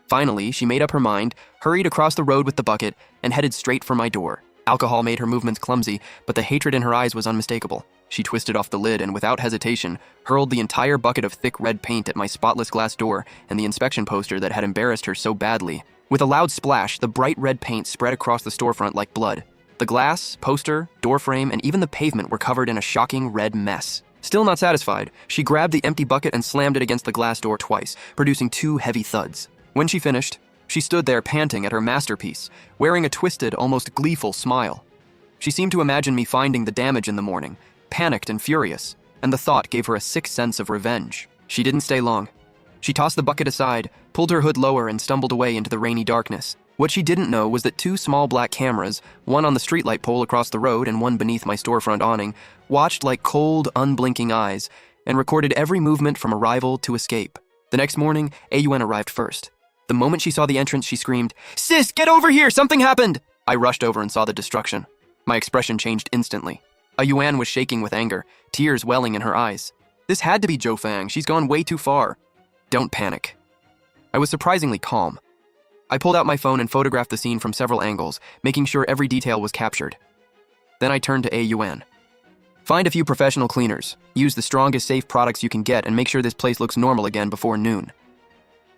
Finally, she made up her mind, hurried across the road with the bucket, and headed straight for my door. Alcohol made her movements clumsy, but the hatred in her eyes was unmistakable. She twisted off the lid and, without hesitation, hurled the entire bucket of thick red paint at my spotless glass door and the inspection poster that had embarrassed her so badly. With a loud splash, the bright red paint spread across the storefront like blood. The glass, poster, doorframe, and even the pavement were covered in a shocking red mess. Still not satisfied, she grabbed the empty bucket and slammed it against the glass door twice, producing 2 heavy thuds. When she finished, she stood there panting at her masterpiece, wearing a twisted, almost gleeful smile. She seemed to imagine me finding the damage in the morning, panicked and furious, and the thought gave her a sick sense of revenge. She didn't stay long. She tossed the bucket aside, pulled her hood lower, and stumbled away into the rainy darkness. What she didn't know was that two small black cameras, one on the streetlight pole across the road and one beneath my storefront awning, watched like cold, unblinking eyes and recorded every movement from arrival to escape. The next morning, AUN arrived first. The moment she saw the entrance, she screamed, "Sis, get over here! Something happened!" I rushed over and saw the destruction. My expression changed instantly. AUN was shaking with anger, tears welling in her eyes. This had to be Zhou Fang. She's gone way too far. Don't panic. I was surprisingly calm. I pulled out my phone and photographed the scene from several angles, making sure every detail was captured. Then I turned to AUN. Find a few professional cleaners, use the strongest safe products you can get, and make sure this place looks normal again before noon.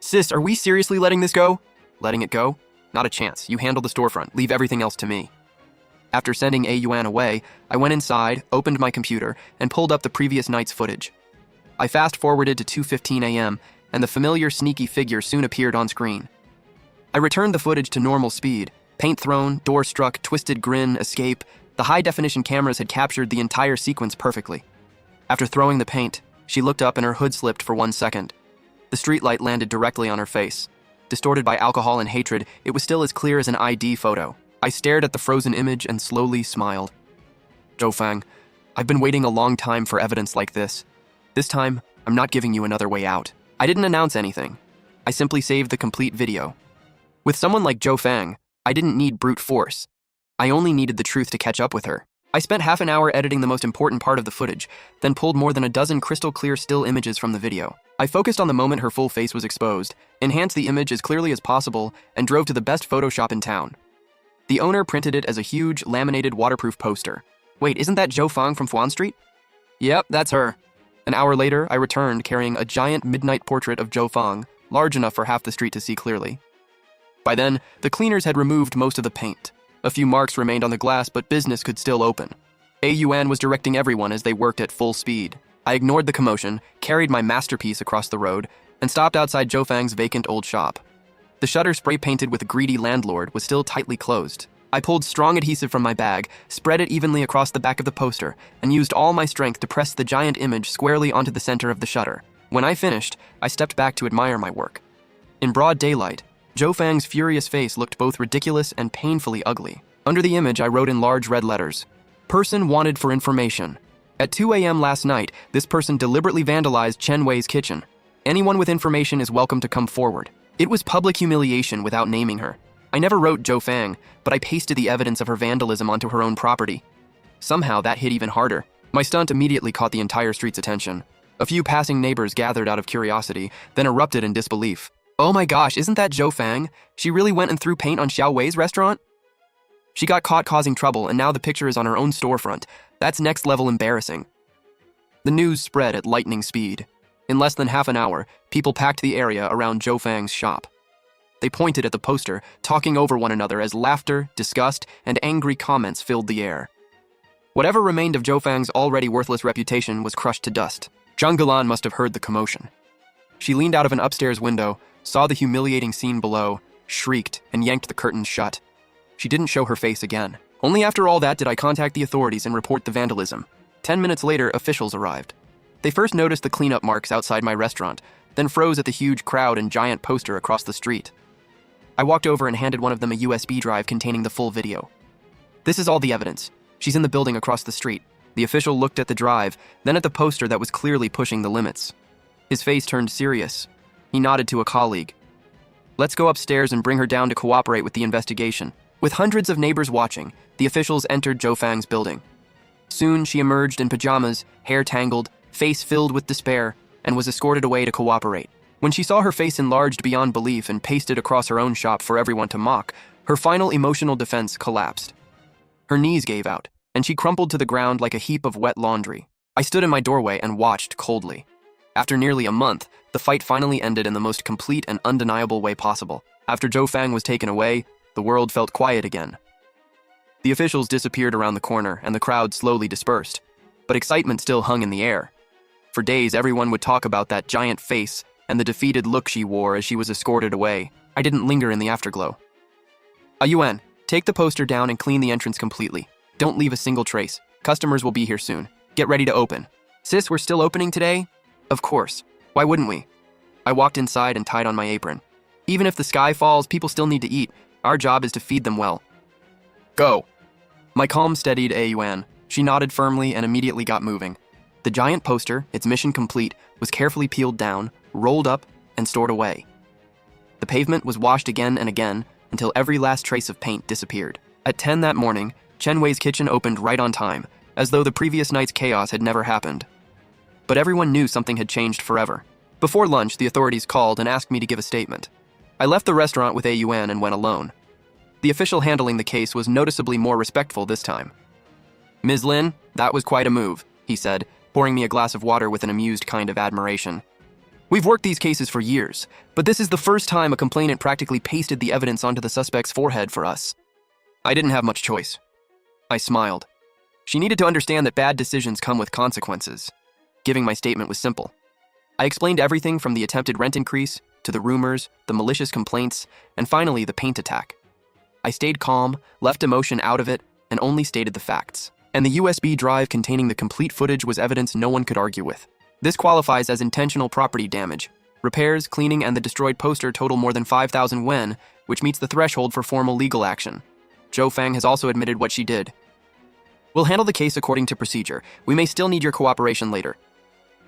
Sis, are we seriously letting this go? Letting it go? Not a chance. You handle the storefront. Leave everything else to me. After sending AUN away, I went inside, opened my computer, and pulled up the previous night's footage. I fast-forwarded to 2:15 a.m., and the familiar sneaky figure soon appeared on screen. I returned the footage to normal speed. Paint thrown, door struck, twisted grin, escape. The high-definition cameras had captured the entire sequence perfectly. After throwing the paint, she looked up and her hood slipped for 1 second. The streetlight landed directly on her face. Distorted by alcohol and hatred, it was still as clear as an ID photo. I stared at the frozen image and slowly smiled. Zhou Fang, I've been waiting a long time for evidence like this. This time, I'm not giving you another way out. I didn't announce anything. I simply saved the complete video. With someone like Zhou Fang, I didn't need brute force. I only needed the truth to catch up with her. I spent half an hour editing the most important part of the footage, then pulled more than a dozen crystal-clear still images from the video. I focused on the moment her full face was exposed, enhanced the image as clearly as possible, and drove to the best photo shop in town. The owner printed it as a huge, laminated, waterproof poster. Wait, isn't that Zhou Fang from Fuan Street? Yep, that's her. An hour later, I returned carrying a giant midnight portrait of Zhou Fang, large enough for half the street to see clearly. By then, the cleaners had removed most of the paint. A few marks remained on the glass, but business could still open. AUN was directing everyone as they worked at full speed. I ignored the commotion, carried my masterpiece across the road, and stopped outside Zhou Fang's vacant old shop. The shutter, spray-painted with a greedy landlord, was still tightly closed. I pulled strong adhesive from my bag, spread it evenly across the back of the poster, and used all my strength to press the giant image squarely onto the center of the shutter. When I finished, I stepped back to admire my work. In broad daylight, Zhou Fang's furious face looked both ridiculous and painfully ugly. Under the image, I wrote in large red letters, "Person wanted for information. At 2 a.m. last night, this person deliberately vandalized Chen Wei's kitchen. Anyone with information is welcome to come forward." It was public humiliation without naming her. I never wrote Zhou Fang, but I pasted the evidence of her vandalism onto her own property. Somehow, that hit even harder. My stunt immediately caught the entire street's attention. A few passing neighbors gathered out of curiosity, then erupted in disbelief. "Oh my gosh, isn't that Zhou Fang? She really went and threw paint on Xiao Wei's restaurant?" She got caught causing trouble, and now the picture is on her own storefront. That's next level embarrassing. The news spread at lightning speed. In less than half an hour, people packed the area around Zhou Fang's shop. They pointed at the poster, talking over one another as laughter, disgust, and angry comments filled the air. Whatever remained of Zhou Fang's already worthless reputation was crushed to dust. Zhang Galan must have heard the commotion. She leaned out of an upstairs window, saw the humiliating scene below, shrieked, and yanked the curtains shut. She didn't show her face again. Only after all that did I contact the authorities and report the vandalism. 10 minutes later, officials arrived. They first noticed the cleanup marks outside my restaurant, then froze at the huge crowd and giant poster across the street. I walked over and handed one of them a USB drive containing the full video. "This is all the evidence. She's in the building across the street." The official looked at the drive, then at the poster that was clearly pushing the limits. His face turned serious. He nodded to a colleague. "Let's go upstairs and bring her down to cooperate with the investigation." With hundreds of neighbors watching, the officials entered Zhou Fang's building. Soon, she emerged in pajamas, hair tangled, face filled with despair, and was escorted away to cooperate. When she saw her face enlarged beyond belief and pasted across her own shop for everyone to mock, her final emotional defense collapsed. Her knees gave out, and she crumpled to the ground like a heap of wet laundry. I stood in my doorway and watched coldly. After nearly a month, the fight finally ended in the most complete and undeniable way possible. After Zhou Fang was taken away, the world felt quiet again. The officials disappeared around the corner, and the crowd slowly dispersed. But excitement still hung in the air. For days, everyone would talk about that giant face and the defeated look she wore as she was escorted away. I didn't linger in the afterglow. "Yuan, take the poster down and clean the entrance completely. Don't leave a single trace. Customers will be here soon. Get ready to open." "Sis, we're still opening today?" "Of course. Why wouldn't we?" I walked inside and tied on my apron. Even if the sky falls, people still need to eat. Our job is to feed them well. Go. My calm steadied Yuan. She nodded firmly and immediately got moving. The giant poster, its mission complete, was carefully peeled down, rolled up, and stored away. The pavement was washed again and again until every last trace of paint disappeared. At 10 that morning, Chen Wei's kitchen opened right on time, as though the previous night's chaos had never happened. But everyone knew something had changed forever. Before lunch, the authorities called and asked me to give a statement. I left the restaurant with Yuan and went alone. The official handling the case was noticeably more respectful this time. Ms. Lin, that was quite a move, he said, pouring me a glass of water with an amused kind of admiration. We've worked these cases for years, but this is the first time a complainant practically pasted the evidence onto the suspect's forehead for us. I didn't have much choice. I smiled. She needed to understand that bad decisions come with consequences. Giving my statement was simple. I explained everything from the attempted rent increase to the rumors, the malicious complaints, and finally the paint attack. I stayed calm, left emotion out of it, and only stated the facts. And the USB drive containing the complete footage was evidence no one could argue with. This qualifies as intentional property damage. Repairs, cleaning, and the destroyed poster total more than 5,000 yuan, which meets the threshold for formal legal action. Zhou Fang has also admitted what she did. We'll handle the case according to procedure. We may still need your cooperation later.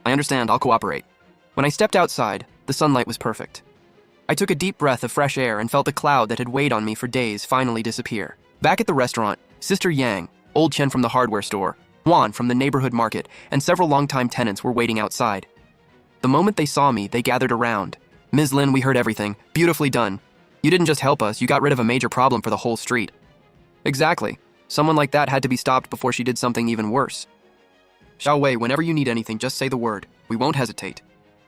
I understand, I'll cooperate. When I stepped outside, the sunlight was perfect. I took a deep breath of fresh air and felt the cloud that had weighed on me for days finally disappear. Back at the restaurant, Sister Yang, Old Chen from the hardware store, Juan from the neighborhood market, and several longtime tenants were waiting outside. The moment they saw me, they gathered around. Ms. Lin, we heard everything. Beautifully done. You didn't just help us, you got rid of a major problem for the whole street. Exactly. Someone like that had to be stopped before she did something even worse. Xiao Wei, whenever you need anything, just say the word. We won't hesitate.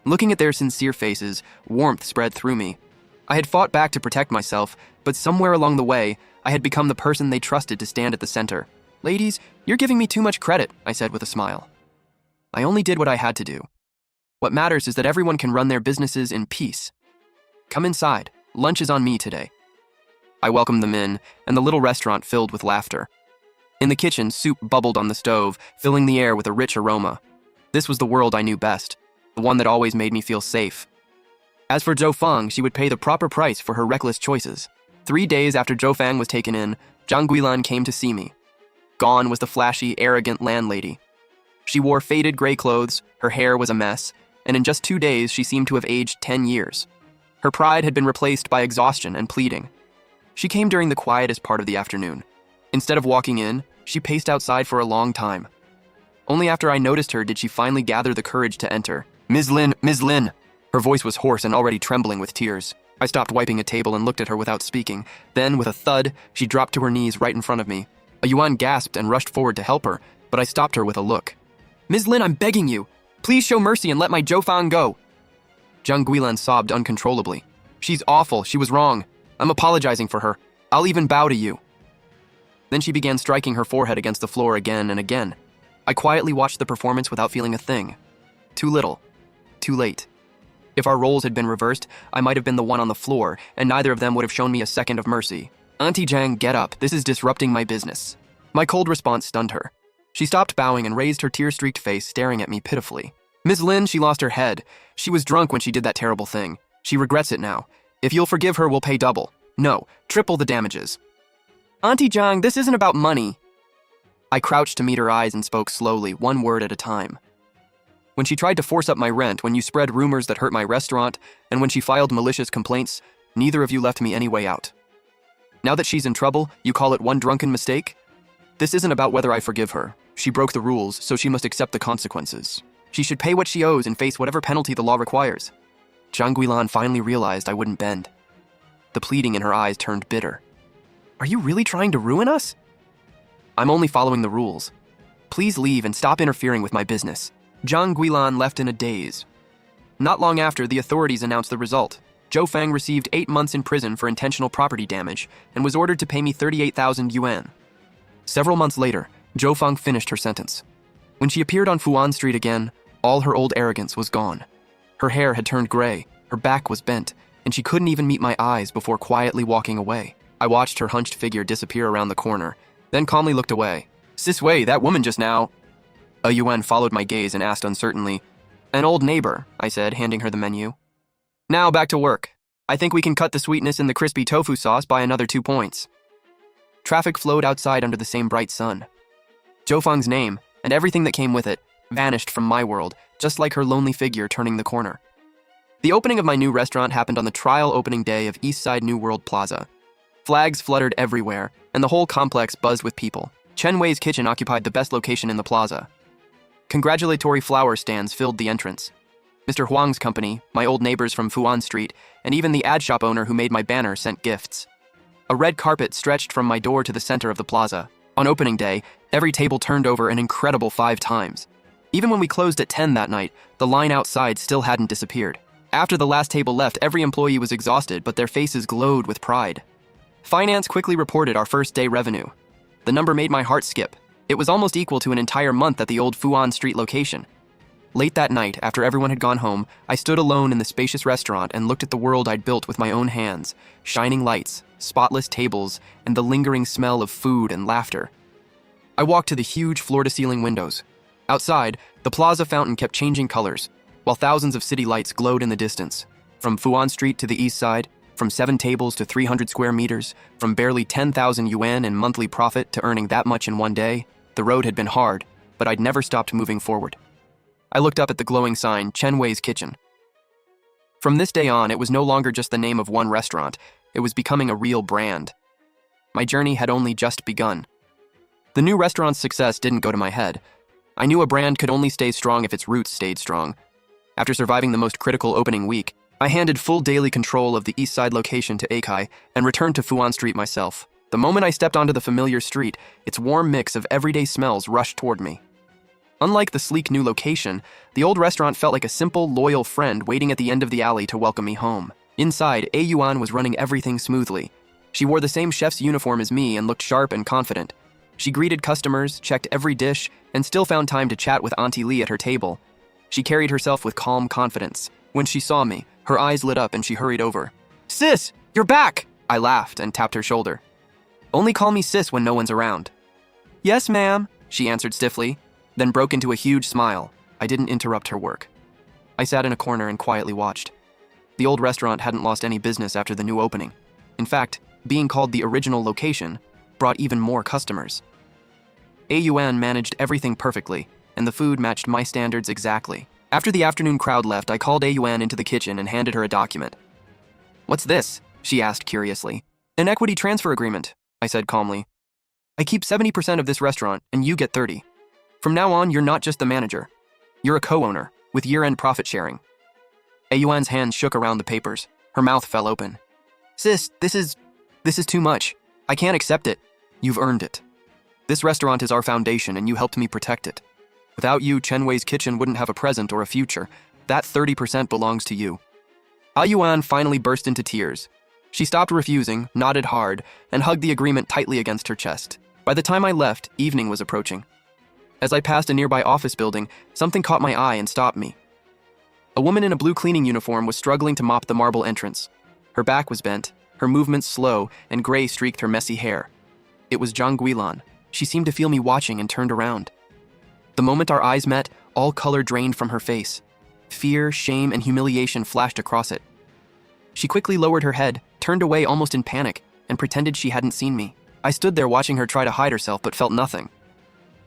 Looking at their sincere faces, warmth spread through me. I had fought back to protect myself, but somewhere along the way, I had become the person they trusted to stand at the center. Ladies, you're giving me too much credit, I said with a smile. I only did what I had to do. What matters is that everyone can run their businesses in peace. Come inside. Lunch is on me today. I welcomed them in, and the little restaurant filled with laughter. In the kitchen, soup bubbled on the stove, filling the air with a rich aroma. This was the world I knew best, the one that always made me feel safe. As for Zhou Fang, she would pay the proper price for her reckless choices. 3 days after Zhou Fang was taken in, Zhang Guilan came to see me. Gone was the flashy, arrogant landlady. She wore faded gray clothes, her hair was a mess, and in just 2 days she seemed to have aged 10 years. Her pride had been replaced by exhaustion and pleading. She came during the quietest part of the afternoon. Instead of walking in, she paced outside for a long time. Only after I noticed her did she finally gather the courage to enter. Ms. Lin, Ms. Lin! Her voice was hoarse and already trembling with tears. I stopped wiping a table and looked at her without speaking. Then, with a thud, she dropped to her knees right in front of me. A yuan gasped and rushed forward to help her, but I stopped her with a look. Ms. Lin, I'm begging you! Please show mercy and let my Zhou Fang go! Zhang Guilan sobbed uncontrollably. She's awful, she was wrong. I'm apologizing for her. I'll even bow to you. Then she began striking her forehead against the floor again and again. I quietly watched the performance without feeling a thing. Too little. Too late. If our roles had been reversed, I might have been the one on the floor, and neither of them would have shown me a second of mercy. Auntie Zhang, get up. This is disrupting my business. My cold response stunned her. She stopped bowing and raised her tear-streaked face, staring at me pitifully. Ms. Lin, she lost her head. She was drunk when she did that terrible thing. She regrets it now. If you'll forgive her, we'll pay double. No, triple the damages. Auntie Zhang, this isn't about money. I crouched to meet her eyes and spoke slowly, one word at a time. When she tried to force up my rent, when you spread rumors that hurt my restaurant, and when she filed malicious complaints, neither of you left me any way out. Now that she's in trouble, you call it one drunken mistake? This isn't about whether I forgive her. She broke the rules, so she must accept the consequences. She should pay what she owes and face whatever penalty the law requires. Zhang Guilan finally realized I wouldn't bend. The pleading in her eyes turned bitter. Are you really trying to ruin us? I'm only following the rules. Please leave and stop interfering with my business. Zhang Guilan left in a daze. Not long after, the authorities announced the result. Zhou Fang received 8 months in prison for intentional property damage and was ordered to pay me 38,000 yuan. Several months later, Zhou Fang finished her sentence. When she appeared on Fuan Street again, all her old arrogance was gone. Her hair had turned gray, her back was bent, and she couldn't even meet my eyes before quietly walking away. I watched her hunched figure disappear around the corner, then calmly looked away. Sis Wei, that woman just now... A yuan followed my gaze and asked uncertainly, An old neighbor, I said, handing her the menu. Now back to work. I think we can cut the sweetness in the crispy tofu sauce by another 2 points. Traffic flowed outside under the same bright sun. Zhou Feng's name, and everything that came with it, vanished from my world, just like her lonely figure turning the corner. The opening of my new restaurant happened on the trial opening day of Eastside New World Plaza. Flags fluttered everywhere, and the whole complex buzzed with people. Chen Wei's kitchen occupied the best location in the plaza. Congratulatory flower stands filled the entrance. Mr. Huang's company, my old neighbors from Fuan Street, and even the ad shop owner who made my banner sent gifts. A red carpet stretched from my door to the center of the plaza. On opening day, every table turned over an incredible 5 times. Even when we closed at 10 that night, the line outside still hadn't disappeared. After the last table left, every employee was exhausted, but their faces glowed with pride. Finance quickly reported our first day revenue. The number made my heart skip. It was almost equal to an entire month at the old Fuan Street location. Late that night, after everyone had gone home, I stood alone in the spacious restaurant and looked at the world I'd built with my own hands, shining lights, spotless tables, and the lingering smell of food and laughter. I walked to the huge floor-to-ceiling windows. Outside, the plaza fountain kept changing colors, while thousands of city lights glowed in the distance. From Fuan Street to the east side, from 7 tables to 300 square meters, from barely 10,000 yuan in monthly profit to earning that much in one day, the road had been hard, but I'd never stopped moving forward. I looked up at the glowing sign, Chen Wei's Kitchen. From this day on, it was no longer just the name of one restaurant, it was becoming a real brand. My journey had only just begun. The new restaurant's success didn't go to my head. I knew a brand could only stay strong if its roots stayed strong. After surviving the most critical opening week, I handed full daily control of the east side location to Akai and returned to Fuan Street myself. The moment I stepped onto the familiar street, its warm mix of everyday smells rushed toward me. Unlike the sleek new location, the old restaurant felt like a simple, loyal friend waiting at the end of the alley to welcome me home. Inside, A Yuan was running everything smoothly. She wore the same chef's uniform as me and looked sharp and confident. She greeted customers, checked every dish, and still found time to chat with Auntie Lee at her table. She carried herself with calm confidence. When she saw me, her eyes lit up and she hurried over. "Sis, you're back!" I laughed and tapped her shoulder. "Only call me sis when no one's around." "Yes, ma'am," she answered stiffly, then broke into a huge smile. I didn't interrupt her work. I sat in a corner and quietly watched. The old restaurant hadn't lost any business after the new opening. In fact, being called the original location brought even more customers. A Yuan managed everything perfectly, and the food matched my standards exactly. After the afternoon crowd left, I called A Yuan into the kitchen and handed her a document. "What's this?" she asked curiously. "An equity transfer agreement," I said calmly. "I keep 70% of this restaurant, and you get 30. From now on, you're not just the manager. You're a co-owner, with year-end profit sharing." A Yuan's hand shook around the papers. Her mouth fell open. "Sis, this is too much. I can't accept it. You've earned it. This restaurant is our foundation, and you helped me protect it. Without you, Chen Wei's Kitchen wouldn't have a present or a future. That 30% belongs to you." A Yuan finally burst into tears. She stopped refusing, nodded hard, and hugged the agreement tightly against her chest. By the time I left, evening was approaching. As I passed a nearby office building, something caught my eye and stopped me. A woman in a blue cleaning uniform was struggling to mop the marble entrance. Her back was bent, her movements slow, and gray streaked her messy hair. It was Zhang Guilan. She seemed to feel me watching and turned around. The moment our eyes met, all color drained from her face. Fear, shame, and humiliation flashed across it. She quickly lowered her head, turned away almost in panic, and pretended she hadn't seen me. I stood there watching her try to hide herself but felt nothing.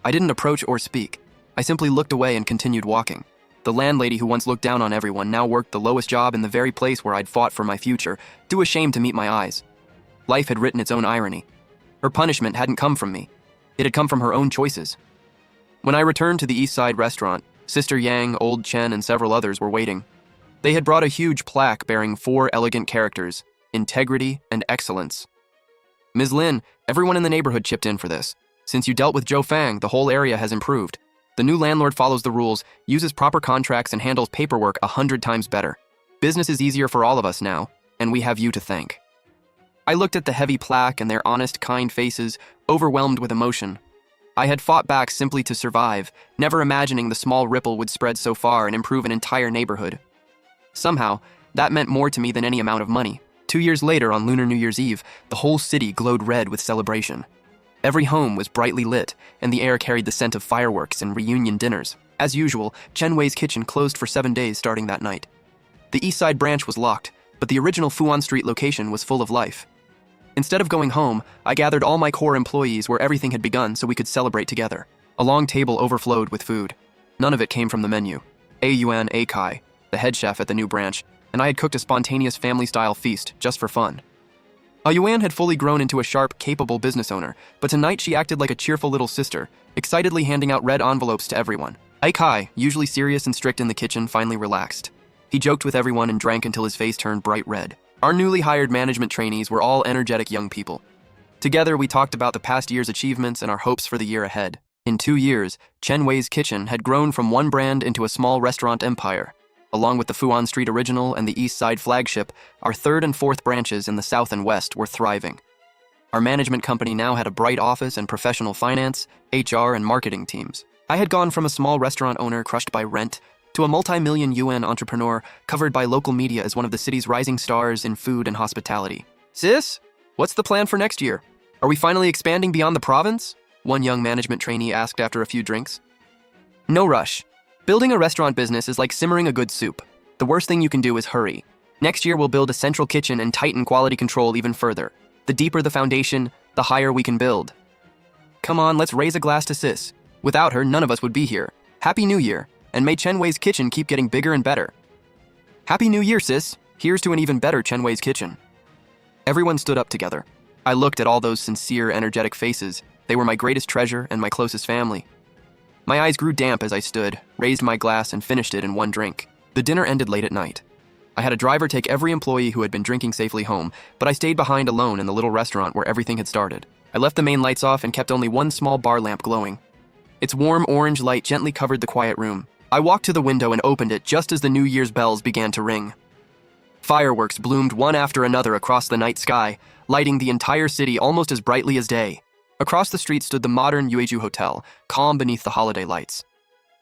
I didn't approach or speak. I simply looked away and continued walking. The landlady who once looked down on everyone now worked the lowest job in the very place where I'd fought for my future, too ashamed to meet my eyes. Life had written its own irony. Her punishment hadn't come from me. It had come from her own choices. When I returned to the East Side restaurant, Sister Yang, Old Chen, and several others were waiting. They had brought a huge plaque bearing 4 elegant characters: integrity and excellence. "Ms. Lin, everyone in the neighborhood chipped in for this. Since you dealt with Zhou Feng, the whole area has improved. The new landlord follows the rules, uses proper contracts, and handles paperwork 100 times better. Business is easier for all of us now, and we have you to thank." I looked at the heavy plaque and their honest, kind faces, overwhelmed with emotion. I had fought back simply to survive, never imagining the small ripple would spread so far and improve an entire neighborhood. Somehow, that meant more to me than any amount of money. 2 years later, on Lunar New Year's Eve, the whole city glowed red with celebration. Every home was brightly lit, and the air carried the scent of fireworks and reunion dinners. As usual, Chen Wei's Kitchen closed for 7 days starting that night. The East Side branch was locked, but the original Fuan Street location was full of life. Instead of going home, I gathered all my core employees where everything had begun so we could celebrate together. A long table overflowed with food. None of it came from the menu. Yuan Kai, the head chef at the new branch, and I had cooked a spontaneous family-style feast just for fun. Yuan had fully grown into a sharp, capable business owner, but tonight she acted like a cheerful little sister, excitedly handing out red envelopes to everyone. Kai, usually serious and strict in the kitchen, finally relaxed. He joked with everyone and drank until his face turned bright red. Our newly hired management trainees were all energetic young people. Together, we talked about the past year's achievements and our hopes for the year ahead. In 2 years, Chen Wei's Kitchen had grown from one brand into a small restaurant empire. Along with the Fuan Street Original and the East Side flagship, our third and fourth branches in the South and West were thriving. Our management company now had a bright office and professional finance, HR, and marketing teams. I had gone from a small restaurant owner crushed by rent to a multi-million yuan entrepreneur covered by local media as one of the city's rising stars in food and hospitality. Sis, what's the plan for next year? Are we finally expanding beyond the province? One young management trainee asked after a few drinks. No rush. Building a restaurant business is like simmering a good soup. The worst thing you can do is hurry. Next year we'll build a central kitchen and tighten quality control even further. The deeper the foundation, the higher we can build. Come on, let's raise a glass to Sis. Without her, none of us would be here. Happy New Year, and may Chen Wei's Kitchen keep getting bigger and better. Happy New Year, Sis. Here's to an even better Chen Wei's Kitchen. Everyone stood up together. I looked at all those sincere, energetic faces. They were my greatest treasure and my closest family. My eyes grew damp as I stood, raised my glass, and finished it in one drink. The dinner ended late at night. I had a driver take every employee who had been drinking safely home, but I stayed behind alone in the little restaurant where everything had started. I left the main lights off and kept only one small bar lamp glowing. Its warm orange light gently covered the quiet room. I walked to the window and opened it just as the New Year's bells began to ring. Fireworks bloomed one after another across the night sky, lighting the entire city almost as brightly as day. Across the street stood the modern Yueju Hotel, calm beneath the holiday lights.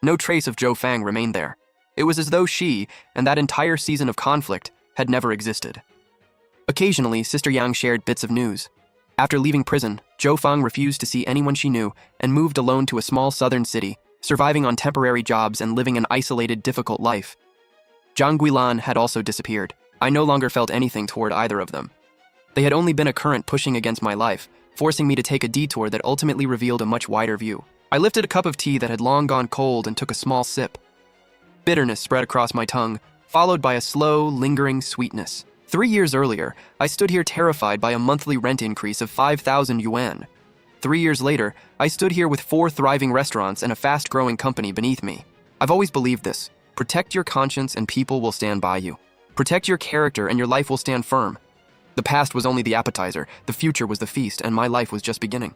No trace of Zhou Fang remained there. It was as though she, and that entire season of conflict, had never existed. Occasionally, Sister Yang shared bits of news. After leaving prison, Zhou Fang refused to see anyone she knew and moved alone to a small southern city, surviving on temporary jobs and living an isolated, difficult life. Zhang Guilan had also disappeared. I no longer felt anything toward either of them. They had only been a current pushing against my life, forcing me to take a detour that ultimately revealed a much wider view. I lifted a cup of tea that had long gone cold and took a small sip. Bitterness spread across my tongue, followed by a slow, lingering sweetness. 3 years earlier, I stood here terrified by a monthly rent increase of 5,000 yuan. 3 years later, I stood here with 4 thriving restaurants and a fast-growing company beneath me. I've always believed this. Protect your conscience and people will stand by you. Protect your character and your life will stand firm. The past was only the appetizer, the future was the feast, and my life was just beginning.